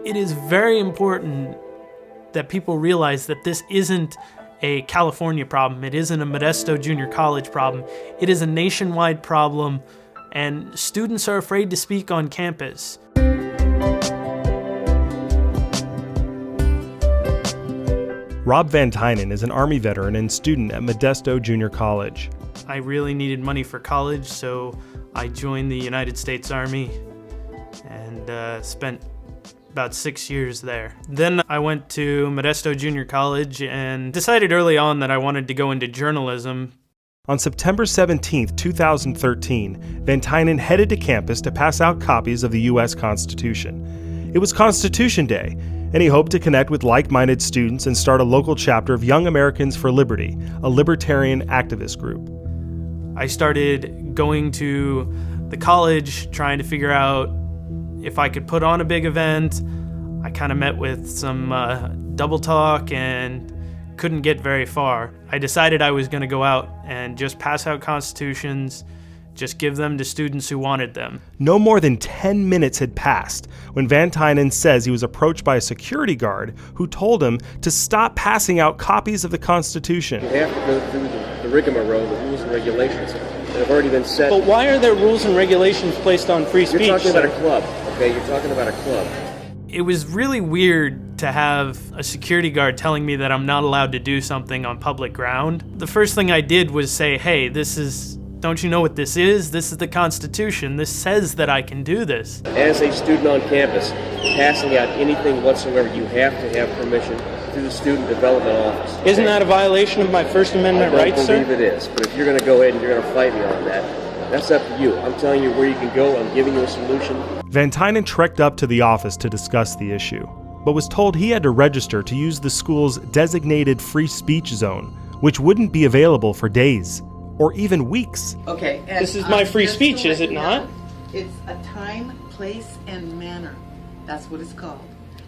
It is very important that people realize that this isn't a California problem. It isn't a Modesto Junior College problem. It is a nationwide problem, and students are afraid to speak on campus. Rob Van Tynen is an Army veteran and student at Modesto Junior College. I really needed money for college, so I joined the United States Army and spent about 6 years there. Then I went to Modesto Junior College and decided early on that I wanted to go into journalism. On September 17, 2013, Van Tynen headed to campus to pass out copies of the U.S. Constitution. It was Constitution Day, and he hoped to connect with like-minded students and start a local chapter of Young Americans for Liberty, a libertarian activist group. I started going to the college, trying to figure out if I could put on a big event. I kind of met with some double talk and couldn't get very far. I decided I was going to go out and just pass out constitutions, just give them to students who wanted them. No more than 10 minutes had passed when Van Tynen says he was approached by a security guard who told him to stop passing out copies of the Constitution. You have to go through the rigmarole, the rules and regulations that have already been set. But why are there rules and regulations placed on free speech? You're talking about a club, okay? You're talking about a club. It was really weird to have a security guard telling me that I'm not allowed to do something on public ground. The first thing I did was say, hey, don't you know what this is? This is the Constitution. This says that I can do this. As a student on campus, passing out anything whatsoever, you have to have permission through the Student Development Office. Okay? Isn't that a violation of my First Amendment rights, sir? I don't believe it is, but if you're going to go ahead and you're going to fight me on that, that's up to you. I'm telling you where you can go. I'm giving you a solution. Van Tynen trekked up to the office to discuss the issue, but was told he had to register to use the school's designated free speech zone, which wouldn't be available for days or even weeks. Okay. This is my free speech, is it not? It's a time, place, and manner. That's what it's called.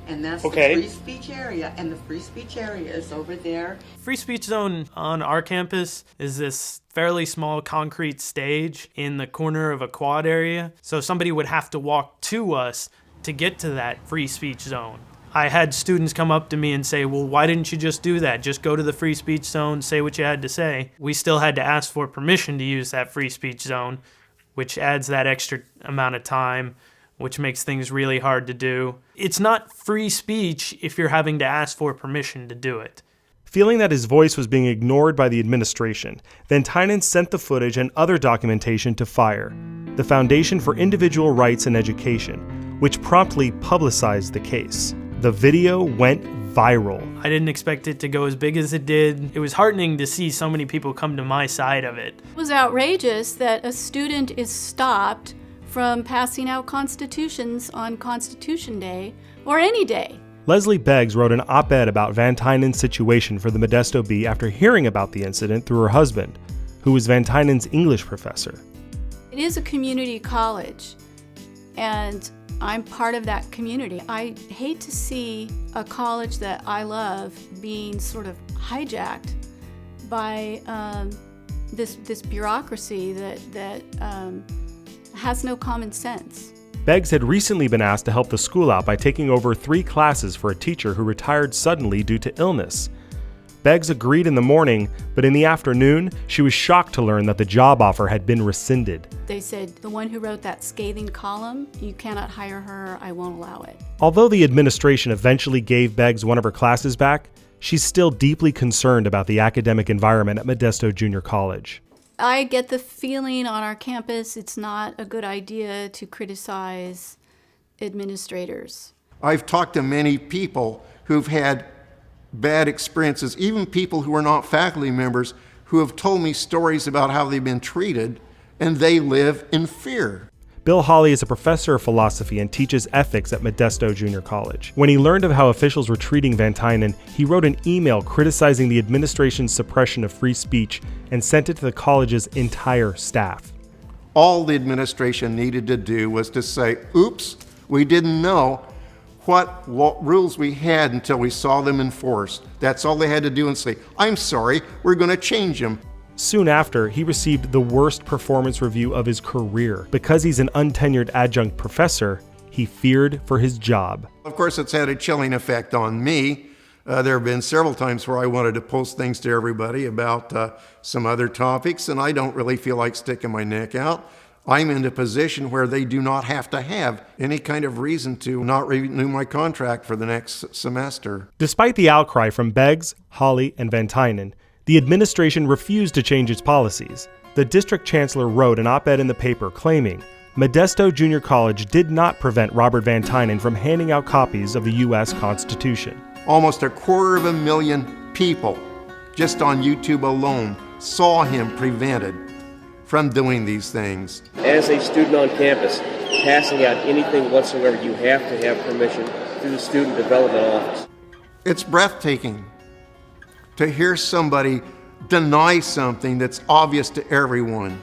And that's okay. The free speech area, and the free speech area is over there. Free speech zone on our campus is this fairly small concrete stage in the corner of a quad area. So somebody would have to walk to us to get to that free speech zone. I had students come up to me and say, well, why didn't you just do that? Just go to the free speech zone, say what you had to say. We still had to ask for permission to use that free speech zone, which adds that extra amount of time, which makes things really hard to do. It's not free speech if you're having to ask for permission to do it. Feeling that his voice was being ignored by the administration, Van Tynen sent the footage and other documentation to FIRE, the Foundation for Individual Rights and Education, which promptly publicized the case. The video went viral. I didn't expect it to go as big as it did. It was heartening to see so many people come to my side of it. It was outrageous that a student is stopped from passing out constitutions on Constitution Day or any day. Leslie Beggs wrote an op-ed about Van Tynen's situation for the Modesto Bee after hearing about the incident through her husband, who was Van Tynen's English professor. It is a community college, and I'm part of that community. I hate to see a college that I love being sort of hijacked by this bureaucracy that has no common sense. Beggs had recently been asked to help the school out by taking over 3 classes for a teacher who retired suddenly due to illness. Beggs agreed in the morning, but in the afternoon, she was shocked to learn that the job offer had been rescinded. They said, the one who wrote that scathing column, you cannot hire her, I won't allow it. Although the administration eventually gave Beggs one of her classes back, she's still deeply concerned about the academic environment at Modesto Junior College. I get the feeling on our campus it's not a good idea to criticize administrators. I've talked to many people who've had bad experiences, even people who are not faculty members who have told me stories about how they've been treated, and they live in fear. Bill Hawley is a professor of philosophy and teaches ethics at Modesto Junior College. When he learned of how officials were treating Van Tynen, he wrote an email criticizing the administration's suppression of free speech and sent it to the college's entire staff. All the administration needed to do was to say, oops, we didn't know what rules we had until we saw them enforced. That's all they had to do, and say, I'm sorry, we're going to change them. Soon after, he received the worst performance review of his career. Because he's an untenured adjunct professor, he feared for his job. Of course, it's had a chilling effect on me. There have been several times where I wanted to post things to everybody about some other topics, and I don't really feel like sticking my neck out. I'm in a position where they do not have to have any kind of reason to not renew my contract for the next semester. Despite the outcry from Beggs, Hawley, and Van Tynen, the administration refused to change its policies. The district chancellor wrote an op-ed in the paper claiming Modesto Junior College did not prevent Robert Van Tynen from handing out copies of the U.S. Constitution. Almost 250,000 people, just on YouTube alone, saw him prevented from doing these things. As a student on campus, passing out anything whatsoever, you have to have permission through the Student Development Office. It's breathtaking to hear somebody deny something that's obvious to everyone.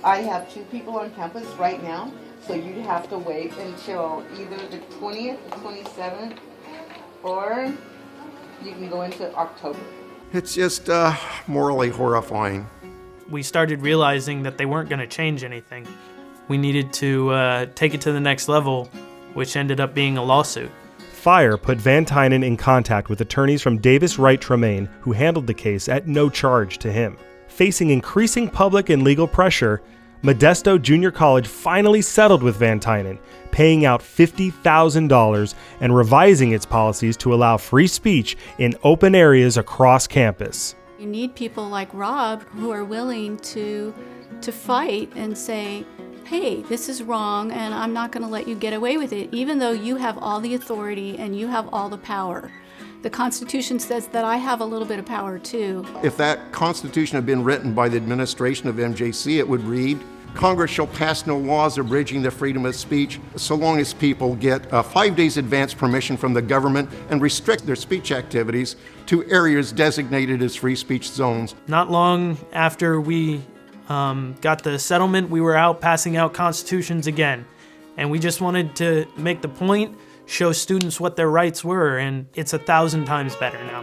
I have 2 people on campus right now, so you'd have to wait until either the 20th, the 27th, or you can go into October. It's just morally horrifying. We started realizing that they weren't going to change anything. We needed to take it to the next level, which ended up being a lawsuit. Fire put Van Tynen in contact with attorneys from Davis Wright Tremaine, who handled the case at no charge to him. Facing increasing public and legal pressure, Modesto Junior College finally settled with Van Tynen, paying out $50,000 and revising its policies to allow free speech in open areas across campus. You need people like Rob who are willing to fight and say, hey, this is wrong and I'm not going to let you get away with it, even though you have all the authority and you have all the power. The Constitution says that I have a little bit of power too. If that Constitution had been written by the administration of MJC, it would read, Congress shall pass no laws abridging the freedom of speech so long as people get 5 days advance permission from the government and restrict their speech activities to areas designated as free speech zones. Not long after we got the settlement, we were out passing out constitutions again. And we just wanted to make the point, show students what their rights were, and it's 1,000 times better now.